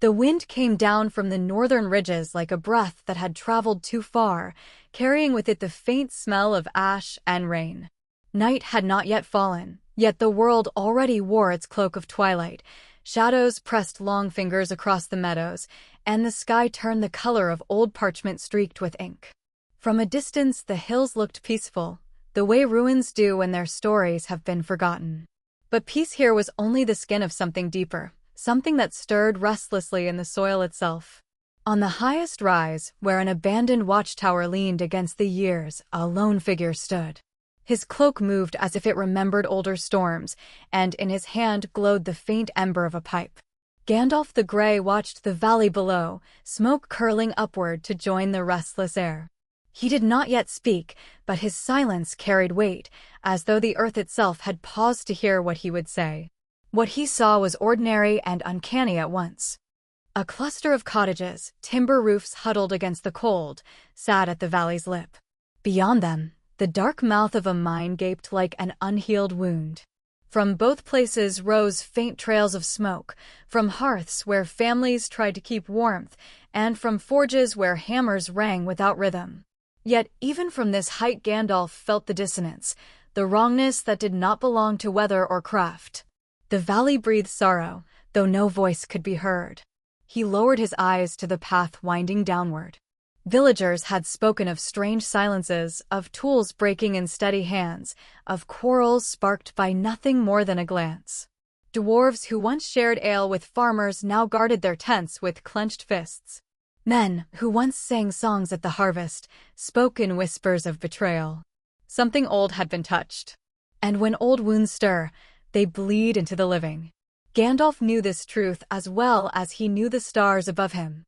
The wind came down from the northern ridges like a breath that had traveled too far, carrying with it the faint smell of ash and rain. Night had not yet fallen, yet the world already wore its cloak of twilight. Shadows pressed long fingers across the meadows, and the sky turned the color of old parchment streaked with ink. From a distance the hills looked peaceful, the way ruins do when their stories have been forgotten. But peace here was only the skin of something deeper, something that stirred restlessly in the soil itself. On the highest rise, where an abandoned watchtower leaned against the years, a lone figure stood. His cloak moved as if it remembered older storms, and in his hand glowed the faint ember of a pipe. Gandalf the Grey watched the valley below, smoke curling upward to join the restless air. He did not yet speak, but his silence carried weight, as though the earth itself had paused to hear what he would say. What he saw was ordinary and uncanny at once. A cluster of cottages, timber roofs huddled against the cold, sat at the valley's lip. Beyond them, the dark mouth of a mine gaped like an unhealed wound. From both places rose faint trails of smoke, from hearths where families tried to keep warmth, and from forges where hammers rang without rhythm. Yet even from this height Gandalf felt the dissonance, the wrongness that did not belong to weather or craft. The valley breathed sorrow, though no voice could be heard. He lowered his eyes to the path winding downward. Villagers had spoken of strange silences, of tools breaking in steady hands, of quarrels sparked by nothing more than a glance. Dwarves who once shared ale with farmers now guarded their tents with clenched fists. Men who once sang songs at the harvest spoke in whispers of betrayal. Something old had been touched. And when old wounds stir, they bleed into the living. Gandalf knew this truth as well as he knew the stars above him.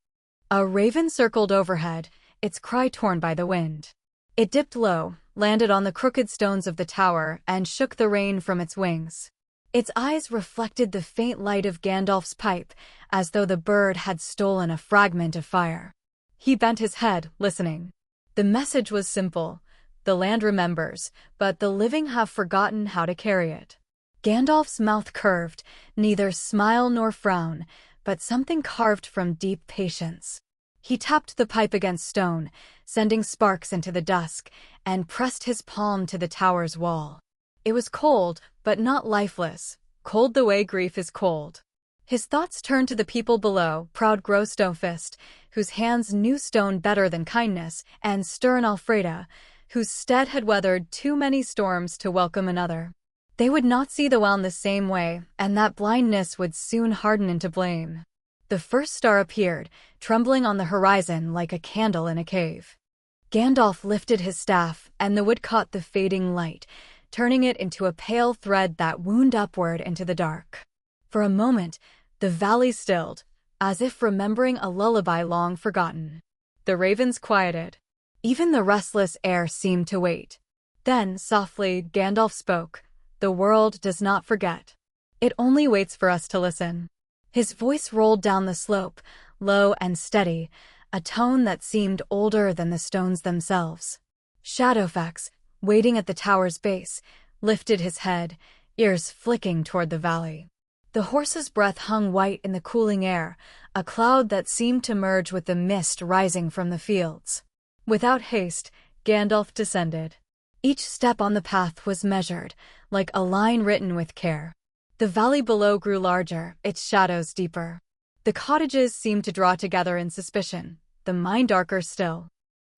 A raven circled overhead, its cry torn by the wind. It dipped low, landed on the crooked stones of the tower, and shook the rain from its wings. Its eyes reflected the faint light of Gandalf's pipe, as though the bird had stolen a fragment of fire. He bent his head, listening. The message was simple. The land remembers, but the living have forgotten how to carry it. Gandalf's mouth curved, neither smile nor frown, but something carved from deep patience. He tapped the pipe against stone, sending sparks into the dusk, and pressed his palm to the tower's wall. It was cold, but not lifeless, cold the way grief is cold. His thoughts turned to the people below, proud Grosstofist, whose hands knew stone better than kindness, and stern Alfreda, whose stead had weathered too many storms to welcome another. They would not see the well in the same way, and that blindness would soon harden into blame. The first star appeared, trembling on the horizon like a candle in a cave. Gandalf lifted his staff, and the wood caught the fading light, turning it into a pale thread that wound upward into the dark. For a moment, the valley stilled, as if remembering a lullaby long forgotten. The ravens quieted. Even the restless air seemed to wait. Then, softly, Gandalf spoke. The world does not forget. It only waits for us to listen. His voice rolled down the slope, low and steady, a tone that seemed older than the stones themselves. Shadowfax, waiting at the tower's base, lifted his head, ears flicking toward the valley. The horse's breath hung white in the cooling air, a cloud that seemed to merge with the mist rising from the fields. Without haste, Gandalf descended. Each step on the path was measured, like a line written with care. The valley below grew larger, its shadows deeper. The cottages seemed to draw together in suspicion, the mine darker still.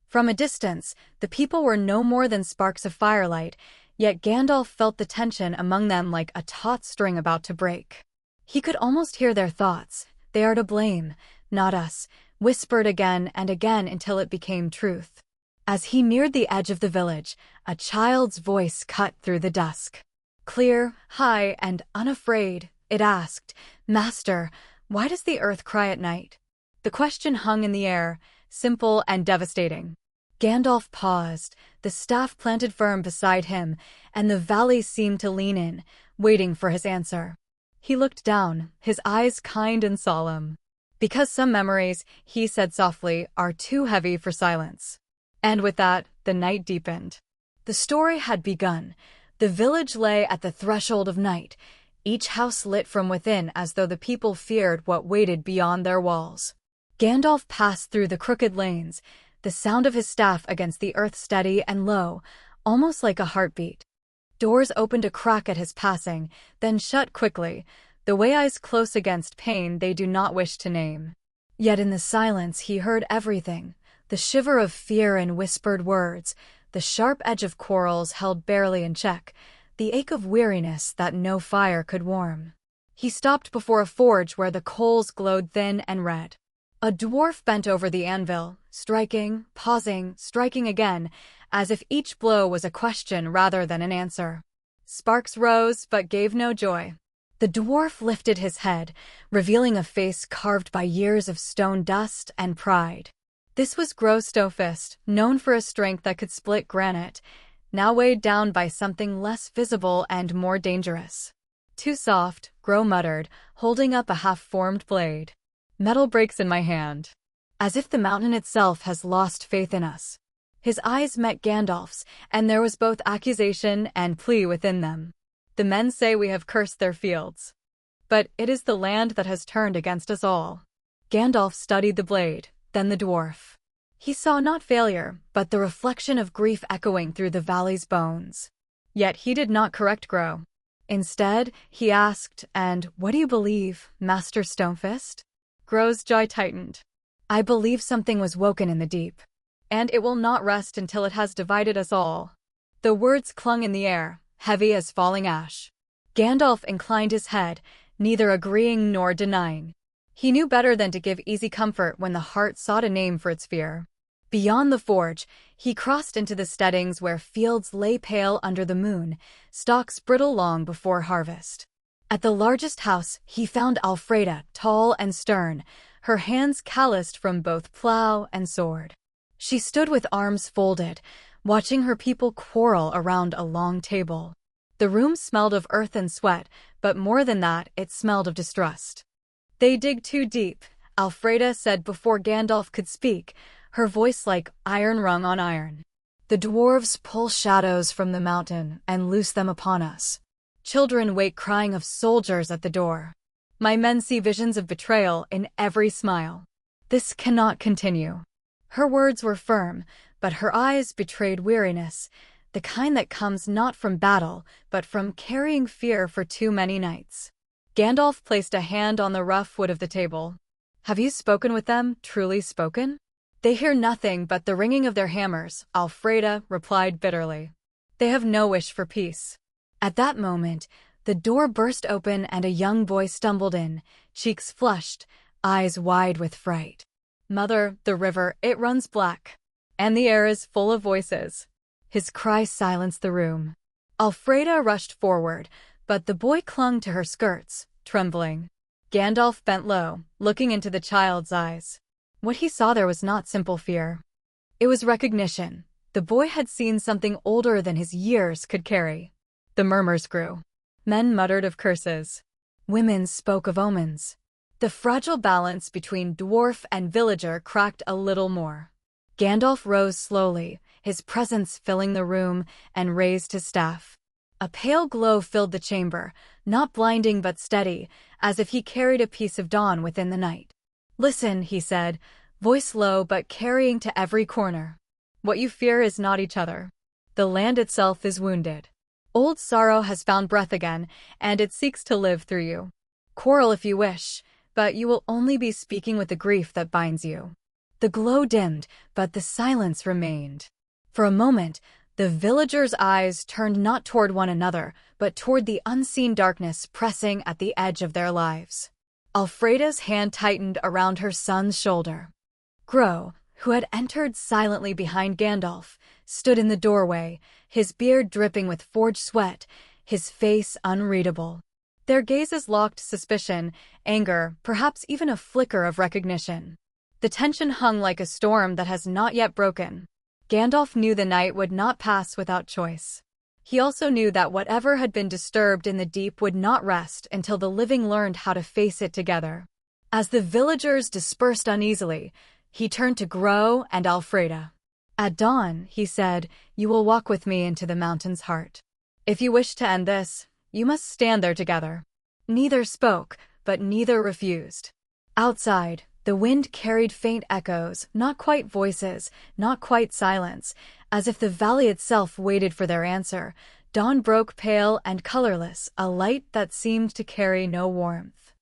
From a distance, the people were no more than sparks of firelight, yet Gandalf felt the tension among them like a taut string about to break. He could almost hear their thoughts. They are to blame, not us, whispered again and again until it became truth. As he neared the edge of the village, a child's voice cut through the dusk. Clear, high, and unafraid, it asked, "Master, why does the earth cry at night?" The question hung in the air, simple and devastating. Gandalf paused, the staff planted firm beside him, and the valley seemed to lean in, waiting for his answer. He looked down, his eyes kind and solemn. "Because some memories," he said softly, "are too heavy for silence." And with that, the night deepened. The story had begun. The village lay at the threshold of night, each house lit from within as though the people feared what waited beyond their walls. Gandalf passed through the crooked lanes, the sound of his staff against the earth steady and low, almost like a heartbeat. Doors opened a crack at his passing, then shut quickly, the way eyes close against pain they do not wish to name. Yet in the silence he heard everything, the shiver of fear in whispered words, the sharp edge of quarrels held barely in check, the ache of weariness that no fire could warm. He stopped before a forge where the coals glowed thin and red. A dwarf bent over the anvil, striking, pausing, striking again, as if each blow was a question rather than an answer. Sparks rose but gave no joy. The dwarf lifted his head, revealing a face carved by years of stone dust and pride. This was Gro Stofist, known for a strength that could split granite, now weighed down by something less visible and more dangerous. "Too soft," Gro muttered, holding up a half-formed blade. "Metal breaks in my hand. As if the mountain itself has lost faith in us." His eyes met Gandalf's, and there was both accusation and plea within them. "The men say we have cursed their fields. But it is the land that has turned against us all." Gandalf studied the blade, then the dwarf. He saw not failure, but the reflection of grief echoing through the valley's bones. Yet he did not correct Gro. Instead, he asked, "And what do you believe, Master Stonefist?" Gro's jaw tightened. "I believe something was woken in the deep, and it will not rest until it has divided us all." The words clung in the air, heavy as falling ash. Gandalf inclined his head, neither agreeing nor denying. He knew better than to give easy comfort when the heart sought a name for its fear. Beyond the forge, he crossed into the steadings where fields lay pale under the moon, stalks brittle long before harvest. At the largest house, he found Alfreda, tall and stern, her hands calloused from both plow and sword. She stood with arms folded, watching her people quarrel around a long table. The room smelled of earth and sweat, but more than that, it smelled of distrust. "They dig too deep," Alfreda said before Gandalf could speak, her voice like iron rung on iron. "The dwarves pull shadows from the mountain and loose them upon us. Children wake crying of soldiers at the door. My men see visions of betrayal in every smile. This cannot continue." Her words were firm, but her eyes betrayed weariness, the kind that comes not from battle, but from carrying fear for too many nights. Gandalf placed a hand on the rough wood of the table. "Have you spoken with them, truly spoken?" "They hear nothing but the ringing of their hammers," Alfreda replied bitterly. "They have no wish for peace." At that moment, the door burst open and a young boy stumbled in, cheeks flushed, eyes wide with fright. "Mother, the river, it runs black, and the air is full of voices." His cry silenced the room. Alfreda rushed forward, but the boy clung to her skirts, trembling. Gandalf bent low, looking into the child's eyes. What he saw there was not simple fear. It was recognition. The boy had seen something older than his years could carry. The murmurs grew. Men muttered of curses. Women spoke of omens. The fragile balance between dwarf and villager cracked a little more. Gandalf rose slowly, his presence filling the room, and raised his staff. A pale glow filled the chamber, not blinding but steady, as if he carried a piece of dawn within the night. "Listen," he said, voice low but carrying to every corner. "What you fear is not each other. The land itself is wounded. Old sorrow has found breath again, and it seeks to live through you. Quarrel if you wish, but you will only be speaking with the grief that binds you." The glow dimmed, but the silence remained. For a moment, the villagers' eyes turned not toward one another, but toward the unseen darkness pressing at the edge of their lives. Alfreda's hand tightened around her son's shoulder. Gro, who had entered silently behind Gandalf, stood in the doorway, his beard dripping with forged sweat, his face unreadable. Their gazes locked suspicion, anger, perhaps even a flicker of recognition. The tension hung like a storm that has not yet broken. Gandalf knew the night would not pass without choice. He also knew that whatever had been disturbed in the deep would not rest until the living learned how to face it together. As the villagers dispersed uneasily, he turned to Gro and Alfreda. "At dawn," he said, "you will walk with me into the mountain's heart. If you wish to end this, you must stand there together." Neither spoke, but neither refused. Outside, the wind carried faint echoes, not quite voices, not quite silence, as if the valley itself waited for their answer. Dawn broke pale and colorless, a light that seemed to carry no warmth.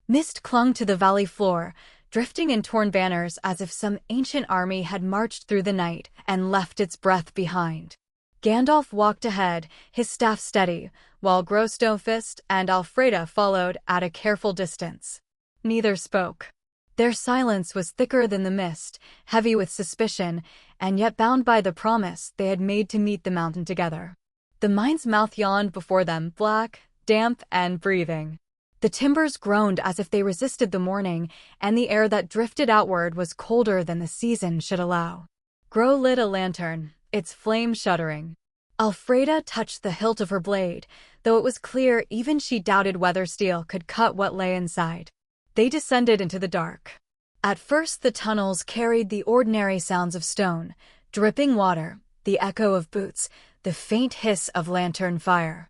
Mist clung to the valley floor, drifting in torn banners as if some ancient army had marched through the night and left its breath behind. Gandalf walked ahead, his staff steady, while Grosstofist and Alfreda followed at a careful distance. Neither spoke. Their silence was thicker than the mist, heavy with suspicion, and yet bound by the promise they had made to meet the mountain together. The mine's mouth yawned before them, black, damp, and breathing. The timbers groaned as if they resisted the morning, and the air that drifted outward was colder than the season should allow. Gro lit a lantern, its flame shuddering. Alfreda touched the hilt of her blade, though it was clear even she doubted whether steel could cut what lay inside. They descended into the dark. At first the tunnels carried the ordinary sounds of stone, dripping water, the echo of boots, the faint hiss of lantern fire.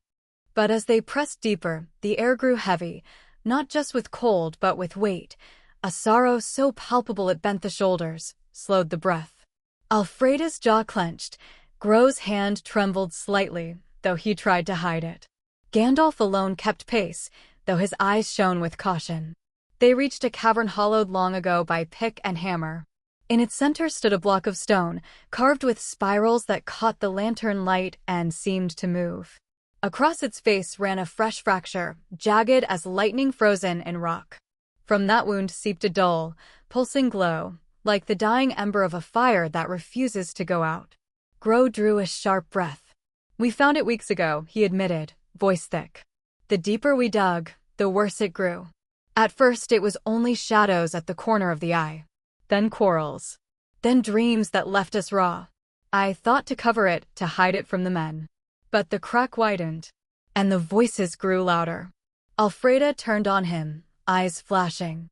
But as they pressed deeper, the air grew heavy, not just with cold but with weight, a sorrow so palpable it bent the shoulders, slowed the breath. Alfreda's jaw clenched, Gro's hand trembled slightly, though he tried to hide it. Gandalf alone kept pace, though his eyes shone with caution. They reached a cavern hollowed long ago by pick and hammer. In its center stood a block of stone, carved with spirals that caught the lantern light and seemed to move. Across its face ran a fresh fracture, jagged as lightning frozen in rock. From that wound seeped a dull, pulsing glow, like the dying ember of a fire that refuses to go out. Gro drew a sharp breath. "We found it weeks ago," he admitted, voice thick. "The deeper we dug, the worse it grew. At first it was only shadows at the corner of the eye. Then quarrels. Then dreams that left us raw. I thought to cover it, to hide it from the men. But the crack widened, and the voices grew louder." Alfreda turned on him, eyes flashing.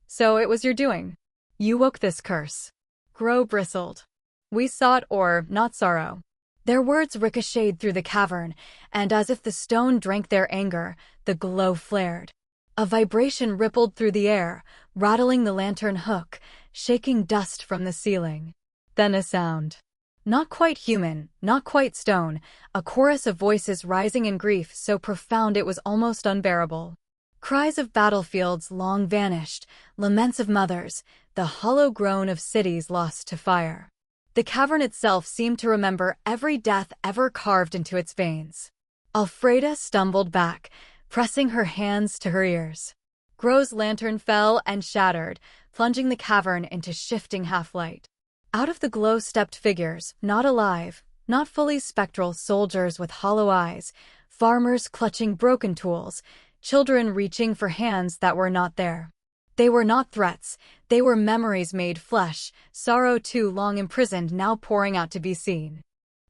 "So it was your doing? You woke this curse?" Gro bristled. "We sought or not sorrow." Their words ricocheted through the cavern, and as if the stone drank their anger, the glow flared. A vibration rippled through the air, rattling the lantern hook, shaking dust from the ceiling. Then a sound. Not quite human, not quite stone, a chorus of voices rising in grief so profound it was almost unbearable. Cries of battlefields long vanished, laments of mothers, the hollow groan of cities lost to fire. The cavern itself seemed to remember every death ever carved into its veins. Alfreda stumbled back, pressing her hands to her ears. Gro's lantern fell and shattered, plunging the cavern into shifting half-light. Out of the glow stepped figures, not alive, not fully spectral soldiers with hollow eyes, farmers clutching broken tools, children reaching for hands that were not there. They were not threats, they were memories made flesh, sorrow too long imprisoned now pouring out to be seen.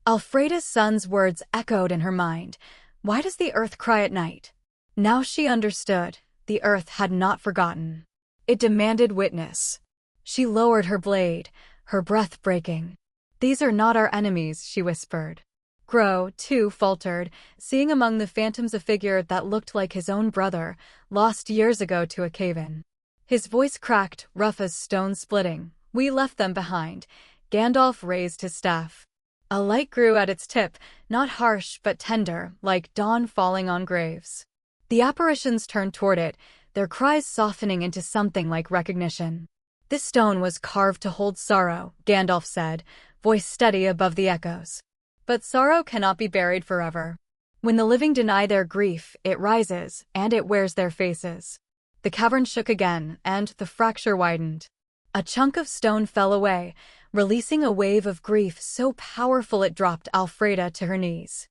Alfreda's son's words echoed in her mind. Why does the earth cry at night? Now she understood. The earth had not forgotten. It demanded witness. She lowered her blade, her breath breaking. "These are not our enemies," she whispered. Gro, too, faltered, seeing among the phantoms a figure that looked like his own brother, lost years ago to a cave-in. His voice cracked, rough as stone splitting. "We left them behind." Gandalf raised his staff. A light grew at its tip, not harsh but tender, like dawn falling on graves. The apparitions turned toward it, their cries softening into something like recognition. "This stone was carved to hold sorrow," Gandalf said, voice steady above the echoes. "But sorrow cannot be buried forever. When the living deny their grief, it rises, and it wears their faces." The cavern shook again, and the fracture widened. A chunk of stone fell away, releasing a wave of grief so powerful it dropped Alfreda to her knees.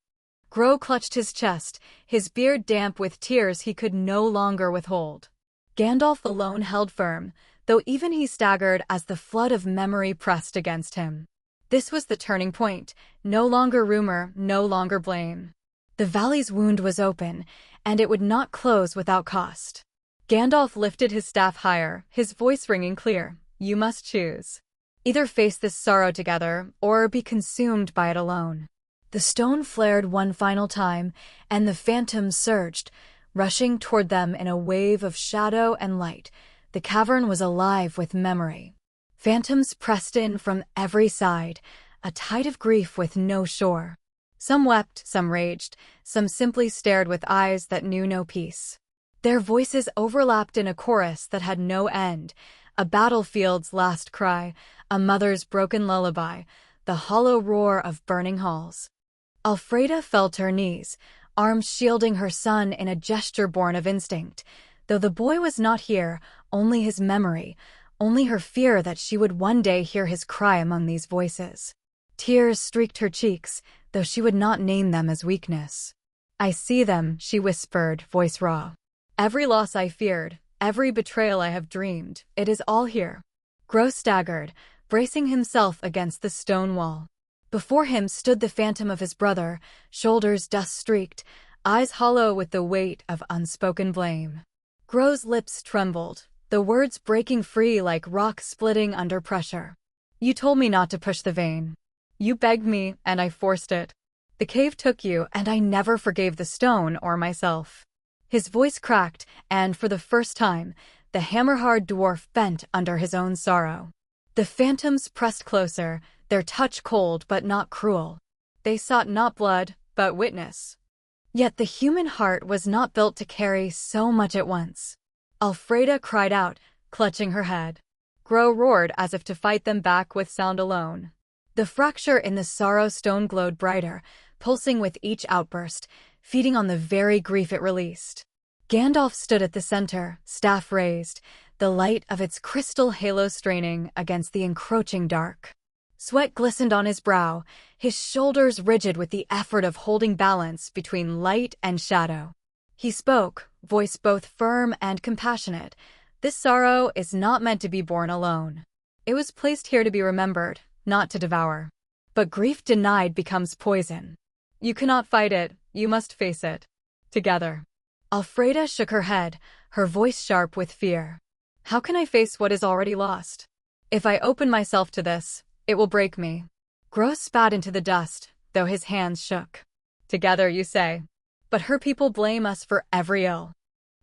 Gro clutched his chest, his beard damp with tears he could no longer withhold. Gandalf alone held firm, though even he staggered as the flood of memory pressed against him. This was the turning point, no longer rumor, no longer blame. The valley's wound was open, and it would not close without cost. Gandalf lifted his staff higher, his voice ringing clear. "You must choose. Either face this sorrow together, or be consumed by it alone." The stone flared one final time, and the phantoms surged, rushing toward them in a wave of shadow and light. The cavern was alive with memory. Phantoms pressed in from every side, a tide of grief with no shore. Some wept, some raged, some simply stared with eyes that knew no peace. Their voices overlapped in a chorus that had no end, a battlefield's last cry, a mother's broken lullaby, the hollow roar of burning halls. Alfreda fell to her knees, arms shielding her son in a gesture born of instinct. Though the boy was not here, only his memory, only her fear that she would one day hear his cry among these voices. Tears streaked her cheeks, though she would not name them as weakness. "I see them," she whispered, voice raw. "Every loss I feared, every betrayal I have dreamed, it is all here." Gro staggered, bracing himself against the stone wall. Before him stood the phantom of his brother, shoulders dust-streaked, eyes hollow with the weight of unspoken blame. Gro's lips trembled, the words breaking free like rock splitting under pressure. "You told me not to push the vein. You begged me, and I forced it. The cave took you, and I never forgave the stone or myself." His voice cracked, and for the first time, the hammer-hard dwarf bent under his own sorrow. The phantoms pressed closer, their touch cold but not cruel. They sought not blood, but witness. Yet the human heart was not built to carry so much at once. Alfreda cried out, clutching her head. Gro roared as if to fight them back with sound alone. The fracture in the sorrow stone glowed brighter, pulsing with each outburst, feeding on the very grief it released. Gandalf stood at the center, staff raised, the light of its crystal halo straining against the encroaching dark. Sweat glistened on his brow, his shoulders rigid with the effort of holding balance between light and shadow. He spoke, voice both firm and compassionate. "This sorrow is not meant to be borne alone. It was placed here to be remembered, not to devour. But grief denied becomes poison. You cannot fight it, you must face it. Together." Alfreda shook her head, her voice sharp with fear. "How can I face what is already lost? If I open myself to this, it will break me." Gro spat into the dust, though his hands shook. "Together, you say. But her people blame us for every ill.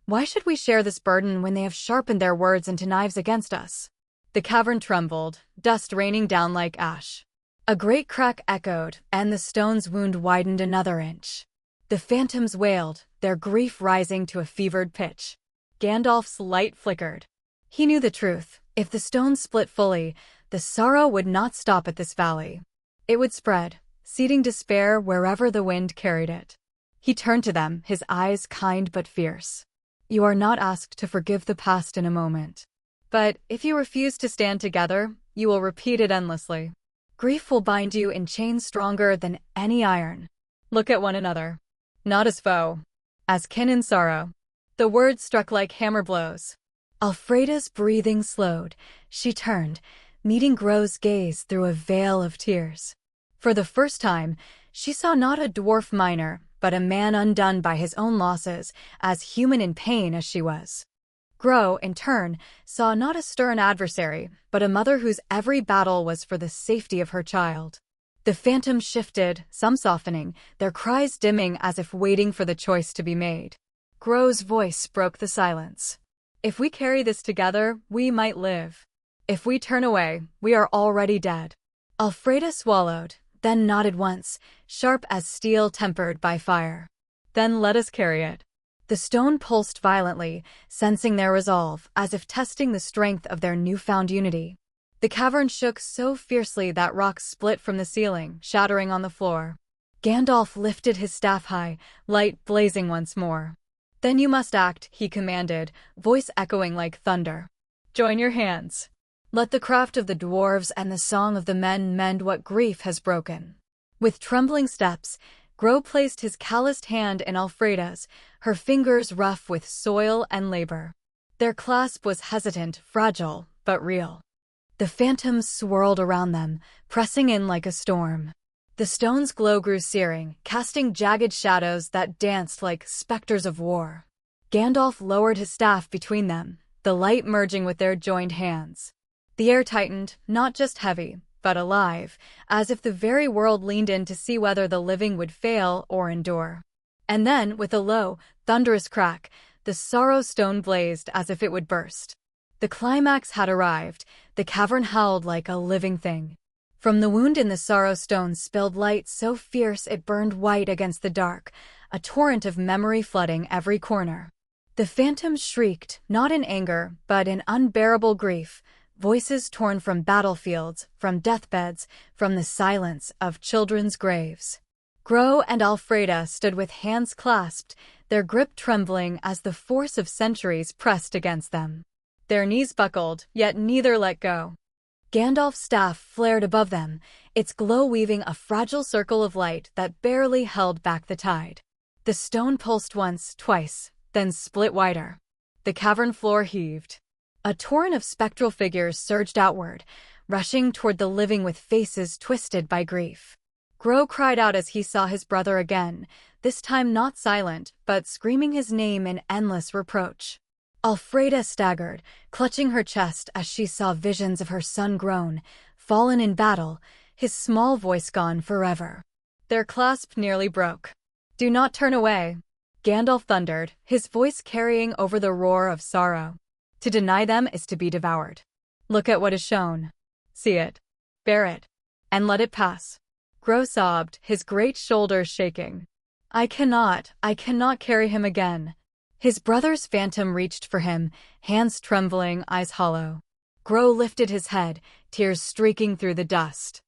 Why should we share this burden when they have sharpened their words into knives against us?" The cavern trembled, dust raining down like ash. A great crack echoed, and the stone's wound widened another inch. The phantoms wailed, their grief rising to a fevered pitch. Gandalf's light flickered. He knew the truth. If the stone split fully, the sorrow would not stop at this valley. It would spread, seeding despair wherever the wind carried it. He turned to them, his eyes kind but fierce. "You are not asked to forgive the past in a moment. But if you refuse to stand together, you will repeat it endlessly. Grief will bind you in chains stronger than any iron. Look at one another. Not as foe, as kin in sorrow." The words struck like hammer blows. Alfreda's breathing slowed. She turned, meeting Gro's gaze through a veil of tears. For the first time, she saw not a dwarf miner, but a man undone by his own losses, as human in pain as she was. Gro, in turn, saw not a stern adversary, but a mother whose every battle was for the safety of her child. The phantoms shifted, some softening, their cries dimming as if waiting for the choice to be made. Gro's voice broke the silence. "If we carry this together, we might live. If we turn away, we are already dead." Alfreda swallowed, then nodded once, sharp as steel tempered by fire. "Then let us carry it." The stone pulsed violently, sensing their resolve, as if testing the strength of their newfound unity. The cavern shook so fiercely that rocks split from the ceiling, shattering on the floor. Gandalf lifted his staff high, light blazing once more. "Then you must act," he commanded, voice echoing like thunder. "Join your hands. Let the craft of the dwarves and the song of the men mend what grief has broken." With trembling steps, Gro placed his calloused hand in Alfreda's, her fingers rough with soil and labor. Their clasp was hesitant, fragile, but real. The phantoms swirled around them, pressing in like a storm. The stone's glow grew searing, casting jagged shadows that danced like specters of war. Gandalf lowered his staff between them, the light merging with their joined hands. The air tightened, not just heavy, but alive, as if the very world leaned in to see whether the living would fail or endure. And then, with a low, thunderous crack, the sorrow stone blazed as if it would burst. The climax had arrived. The cavern howled like a living thing. From the wound in the sorrow stone spilled light so fierce it burned white against the dark, a torrent of memory flooding every corner. The phantoms shrieked, not in anger, but in unbearable grief, voices torn from battlefields, from deathbeds, from the silence of children's graves. Gro and Alfreda stood with hands clasped, their grip trembling as the force of centuries pressed against them. Their knees buckled, yet neither let go. Gandalf's staff flared above them, its glow weaving a fragile circle of light that barely held back the tide. The stone pulsed once, twice, then split wider. The cavern floor heaved. A torrent of spectral figures surged outward, rushing toward the living with faces twisted by grief. Gro cried out as he saw his brother again, this time not silent, but screaming his name in endless reproach. Alfreda staggered, clutching her chest as she saw visions of her son grown, fallen in battle, his small voice gone forever. Their clasp nearly broke. "Do not turn away," Gandalf thundered, his voice carrying over the roar of sorrow. "To deny them is to be devoured. Look at what is shown. See it. Bear it. And let it pass." Gro sobbed, his great shoulders shaking. I cannot carry him again." His brother's phantom reached for him, hands trembling, eyes hollow. Gro lifted his head, tears streaking through the dust.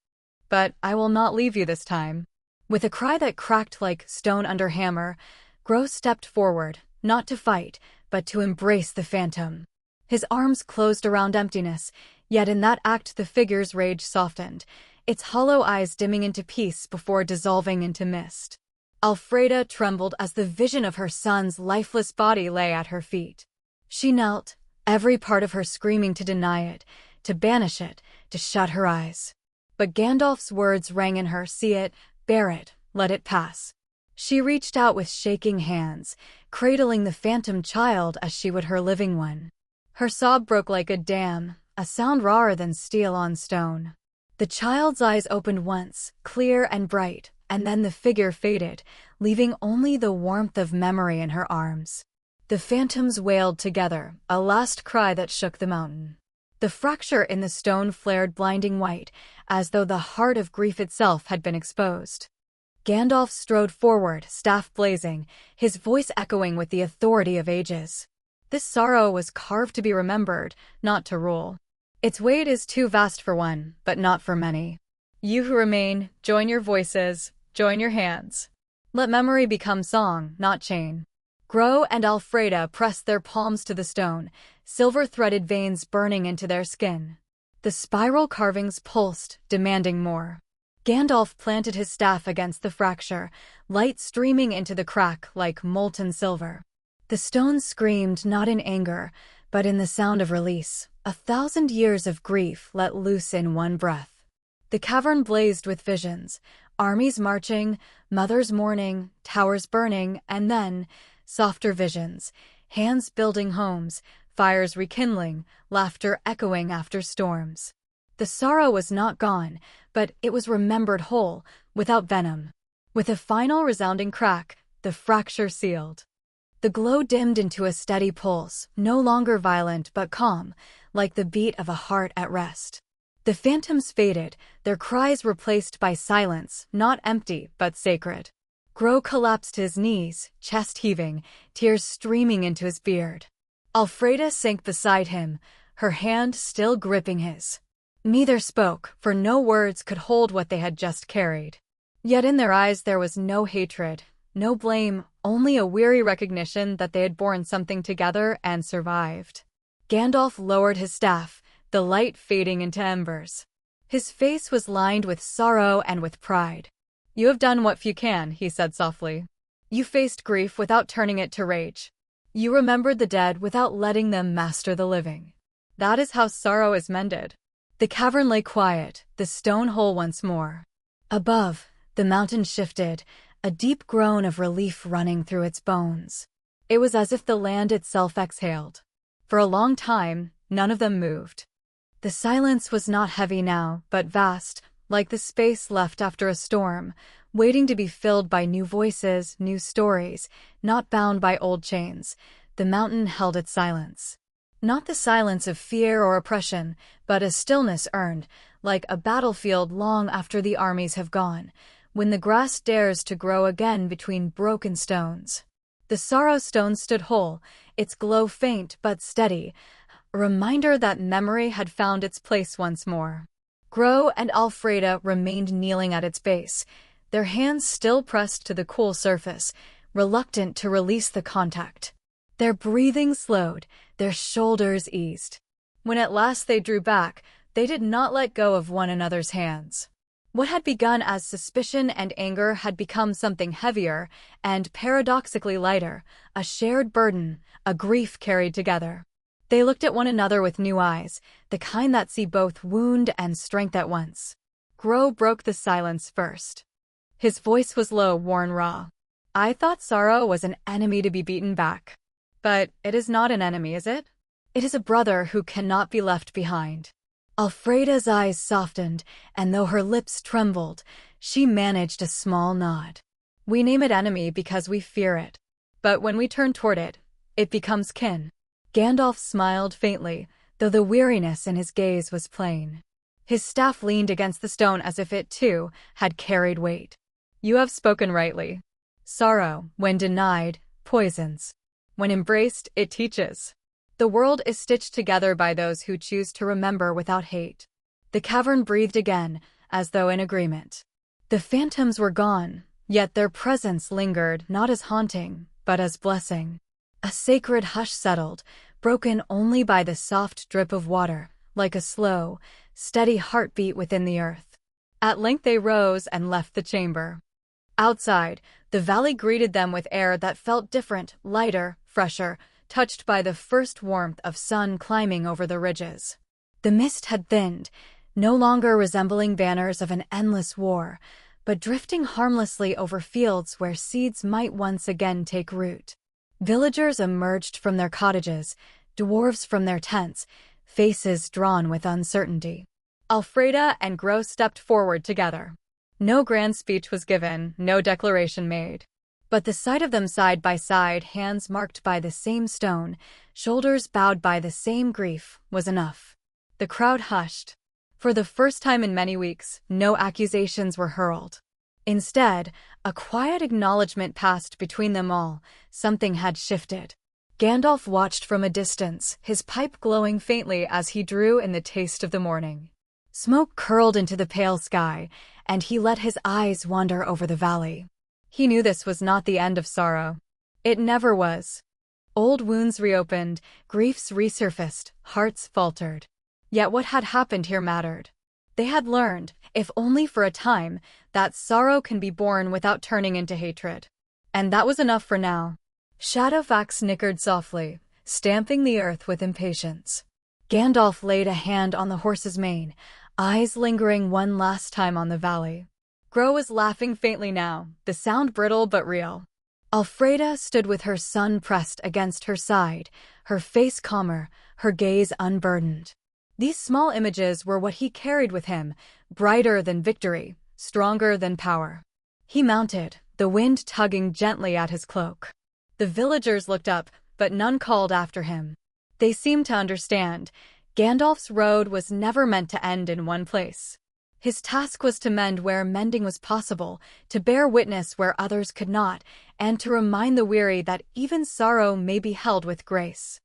"But I will not leave you this time." With a cry that cracked like stone under hammer, Gro stepped forward, not to fight, but to embrace the phantom. His arms closed around emptiness, yet in that act the figure's rage softened, its hollow eyes dimming into peace before dissolving into mist. Alfreda trembled as the vision of her son's lifeless body lay at her feet. She knelt, every part of her screaming to deny it, to banish it, to shut her eyes. But Gandalf's words rang in her, "See it, bear it, let it pass." She reached out with shaking hands, cradling the phantom child as she would her living one. Her sob broke like a dam, a sound rawer than steel on stone. The child's eyes opened once, clear and bright, and then the figure faded, leaving only the warmth of memory in her arms. The phantoms wailed together, a last cry that shook the mountain. The fracture in the stone flared blinding white, as though the heart of grief itself had been exposed. Gandalf strode forward, staff blazing, his voice echoing with the authority of ages. This sorrow was carved to be remembered, not to rule. Its weight is too vast for one, but not for many. You who remain, join your voices, join your hands. Let memory become song, not chain. Gro and Alfreda pressed their palms to the stone, silver-threaded veins burning into their skin. The spiral carvings pulsed, demanding more. Gandalf planted his staff against the fracture, light streaming into the crack like molten silver. The stone screamed not in anger, but in the sound of release, 1,000 years of grief let loose in one breath. The cavern blazed with visions, armies marching, mothers mourning, towers burning, and then, softer visions, hands building homes, fires rekindling, laughter echoing after storms. The sorrow was not gone, but it was remembered whole, without venom. With a final resounding crack, the fracture sealed. The glow dimmed into a steady pulse, no longer violent but calm, like the beat of a heart at rest. The phantoms faded, their cries replaced by silence, not empty but sacred. Gro collapsed to his knees, chest heaving, tears streaming into his beard. Alfreda sank beside him, her hand still gripping his. Neither spoke, for no words could hold what they had just carried. Yet in their eyes there was no hatred, no blame, only a weary recognition that they had borne something together and survived. Gandalf lowered his staff, the light fading into embers. His face was lined with sorrow and with pride. "You have done what few can," he said softly. "You faced grief without turning it to rage. You remembered the dead without letting them master the living. That is how sorrow is mended." The cavern lay quiet, the stone whole once more. Above, the mountain shifted, a deep groan of relief running through its bones. It was as if the land itself exhaled. For a long time, none of them moved. The silence was not heavy now, but vast, like the space left after a storm, waiting to be filled by new voices, new stories, not bound by old chains. The mountain held its silence. Not the silence of fear or oppression, but a stillness earned, like a battlefield long after the armies have gone, when the grass dares to grow again between broken stones. The sorrow stone stood whole, its glow faint but steady, a reminder that memory had found its place once more. Gro and Alfreda remained kneeling at its base, their hands still pressed to the cool surface, reluctant to release the contact. Their breathing slowed, their shoulders eased. When at last they drew back, they did not let go of one another's hands. What had begun as suspicion and anger had become something heavier and paradoxically lighter, a shared burden, a grief carried together. They looked at one another with new eyes, the kind that see both wound and strength at once. Gro broke the silence first. His voice was low, worn raw. "I thought sorrow was an enemy to be beaten back. But it is not an enemy, is it? It is a brother who cannot be left behind." Alfreda's eyes softened, and though her lips trembled, she managed a small nod. "We name it enemy because we fear it. But when we turn toward it, it becomes kin." Gandalf smiled faintly, though the weariness in his gaze was plain. His staff leaned against the stone as if it, too, had carried weight. "You have spoken rightly. Sorrow, when denied, poisons. When embraced, it teaches. The world is stitched together by those who choose to remember without hate." The cavern breathed again, as though in agreement. The phantoms were gone, yet their presence lingered not as haunting, but as blessing. A sacred hush settled, broken only by the soft drip of water, like a slow, steady heartbeat within the earth. At length they rose and left the chamber. Outside, the valley greeted them with air that felt different, lighter, fresher, touched by the first warmth of sun climbing over the ridges. The mist had thinned, no longer resembling banners of an endless war, but drifting harmlessly over fields where seeds might once again take root. Villagers emerged from their cottages, dwarves from their tents, faces drawn with uncertainty. Alfreda and Gro stepped forward together. No grand speech was given, no declaration made. But the sight of them side by side, hands marked by the same stone, shoulders bowed by the same grief, was enough. The crowd hushed. For the first time in many weeks, no accusations were hurled. Instead, a quiet acknowledgement passed between them all. Something had shifted. Gandalf watched from a distance, his pipe glowing faintly as he drew in the taste of the morning. Smoke curled into the pale sky, and he let his eyes wander over the valley. He knew this was not the end of sorrow. It never was. Old wounds reopened, griefs resurfaced, hearts faltered. Yet what had happened here mattered. They had learned, if only for a time, that sorrow can be borne without turning into hatred. And that was enough for now. Shadowfax snickered softly, stamping the earth with impatience. Gandalf laid a hand on the horse's mane, eyes lingering one last time on the valley. Gro was laughing faintly now, the sound brittle but real. Alfreda stood with her son pressed against her side, her face calmer, her gaze unburdened. These small images were what he carried with him, brighter than victory, stronger than power. He mounted, the wind tugging gently at his cloak. The villagers looked up, but none called after him. They seemed to understand. Gandalf's road was never meant to end in one place. His task was to mend where mending was possible, to bear witness where others could not, and to remind the weary that even sorrow may be held with grace.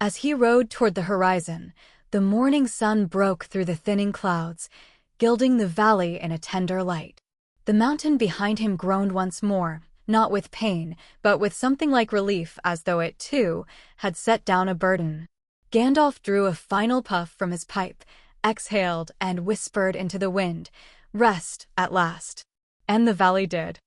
As he rode toward the horizon, the morning sun broke through the thinning clouds, gilding the valley in a tender light. The mountain behind him groaned once more, not with pain, but with something like relief, as though it, too, had set down a burden. Gandalf drew a final puff from his pipe, exhaled, and whispered into the wind, "Rest, at last." And the valley did.